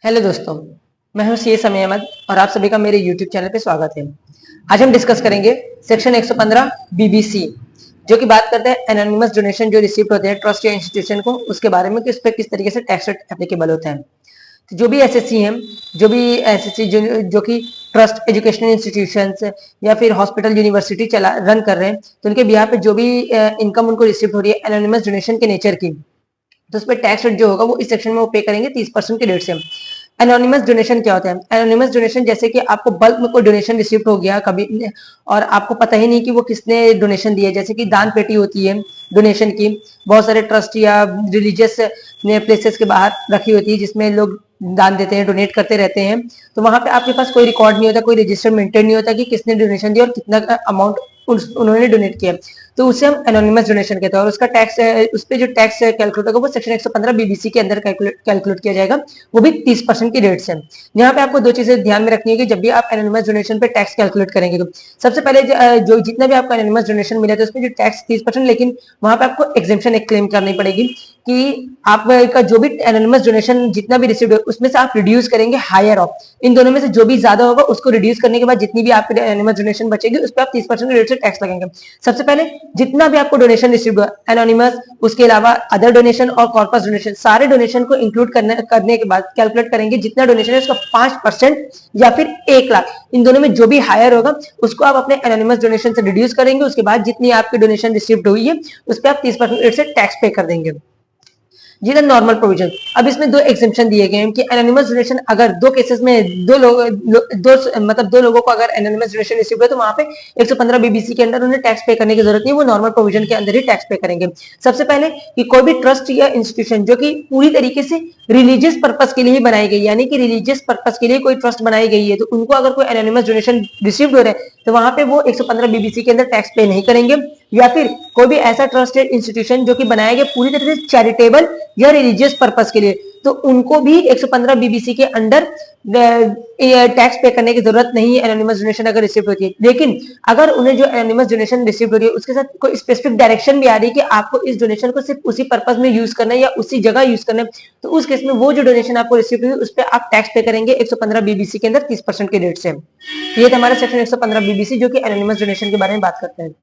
Hello दोस्तों, मैं हूं सीए समय अहमद और आप सभी का मेरे यूट्यूब चैनल पे स्वागत है। आज हम डिस्कस करेंगे सेक्शन 115 बीबीसी, जो कि बात करते हैं एनोनिमस डोनेशन जो रिसीव होते हैं ट्रस्ट या इंस्टीट्यूशन को, उसके बारे में कि उस पर किस तरीके से टैक्स रेट एप्लीकेबल होता है। तो जो भी एसएससी हैं, जो कि ट्रस्ट एजुकेशनल इंस्टीट्यूशंस या फिर हॉस्पिटल यूनिवर्सिटी चला रन कर रहे हैं, तो उनके बिहार पे जो भी इनकम उनको रिसीव हो रही है एनोनिमस डोनेशन के नेचर की, तो उस पर टैक्स रेट जो होगा वो इस सेक्शन में वो पे करेंगे 30% के रेट से। एनोनिमस डोनेशन क्या होता है? एनोनिमस डोनेशन जैसे कि आपको बल्क में कोई डोनेशन रिसीव हो गया कभी और आपको पता ही नहीं कि वो किसने डोनेशन दिया, जैसे कि दान पेटी होती है डोनेशन की, बहुत सारे ट्रस्ट या रिलीजियस प्लेसेस के बाहर रखी होती है जिसमें लोग दान देते हैं, डोनेट करते रहते हैं। तो वहां पे आपके पास कोई रिकॉर्ड नहीं होता, कोई रजिस्टर मेंटेन नहीं होता कि किसने डोनेशन दिया और कितना अमाउंट उन्होंने डोनेट किया, तो उसे हम एनोनिमस डोनेशन कहते हैं। और उसका टैक्स, उस पर जो टैक्स कैलकुलेट होगा वो सेक्शन 115 बीबीसी के अंदर कैलकुलेट किया जाएगा, वो भी 30% की रेट से। यहाँ पे आपको दो चीजें ध्यान में रखनी है कि जब भी आप एनोनिमस डोनेशन पे टैक्स कैलकुलेट करेंगे, तो सबसे पहले जो जितना भी आपको एनोनिमस डोनेशन मिला था उसमें जो टैक्स 30%, लेकिन वहां पे आपको एग्जेम्पशन एक क्लेम करनी पड़ेगी कि आपका जो भी एनोनिमस डोनेशन जितना भी रिसीव है उसमें से आप रिड्यूस करेंगे हायर ऑफ, इन दोनों में से जो भी ज्यादा होगा उसको रिड्यूस करने के बाद जितनी भी आपकी एनोनिमस डोनेशन बचेगी उस पर आप 30% रेट से टैक्स लगेंगे। सबसे पहले जितना भी आपको डोनेशन रिसीव हुआ एनोनिमस, उसके अलावा अदर डोनेशन और कॉर्पस डोनेशन, सारे डोनेशन को इंक्लूड करने के बाद कैलकुलेट करेंगे जितना डोनेशन है उसका 5% या फिर 1 लाख, इन दोनों में जो भी हायर होगा उसको आप अपने एनोनिमस डोनेशन से रिड्यूस करेंगे। उसके बाद जितनी आपकी डोनेशन रिसीव्ड हुई है उस पर आप 30% रेट से टैक्स पे कर देंगे। जी द नॉर्मल प्रोविजन। अब इसमें दो एग्जेम्पशन दिए गए हैं कि एनोनिमस डोनेशन अगर दो केसेस में दो लोगों को अगर एनोनिमस डोनेशन रिसीव है तो वहां पे 115 बीबीसी के अंदर उन्हें टैक्स पे करने की जरूरत नहीं, वो नॉर्मल प्रोविजन के अंदर ही टैक्स पे करेंगे। सबसे पहले कि कोई भी ट्रस्ट या इंस्टीट्यूशन जो कि पूरी तरीके से रिलीजियस पर्पस के लिए ही बनाई गई, यानी कि रिलीजियस पर्पस के लिए कोई ट्रस्ट बनाई गई है, तो उनको अगर कोई एनोनिमस डोनेशन रिसीव हो रहा है तो वहां पे वो 115 बीबीसी के अंदर टैक्स पे नहीं करेंगे। या फिर कोई भी ऐसा ट्रस्टेड इंस्टीट्यूशन जो कि बनाया गया पूरी तरह से चैरिटेबल या रिलीजियस पर्पस के लिए, तो उनको भी 115 बीबीसी के अंडर टैक्स पे करने की जरूरत नहीं है एनोनिमस डोनेशन अगर रिसीव होती है। लेकिन अगर उन्हें जो एनोनिमस डोनेशन रिसीव हो रही है उसके साथ कोई स्पेसिफिक डायरेक्शन भी आ रही है कि आपको इस डोनेशन को सिर्फ उसी पर्पस में यूज करना है या उसी जगह यूज करना है, तो उस केस में वो जो डोनेशन आपको रिसीव हुई उस पर आप टैक्स पे करेंगे 115 बीबीसी के अंदर 30% के रेट से। ये था हमारा सेक्शन 115 बीबीसी जो कि एनोनिमस डोनेशन के बारे में बात करते हैं।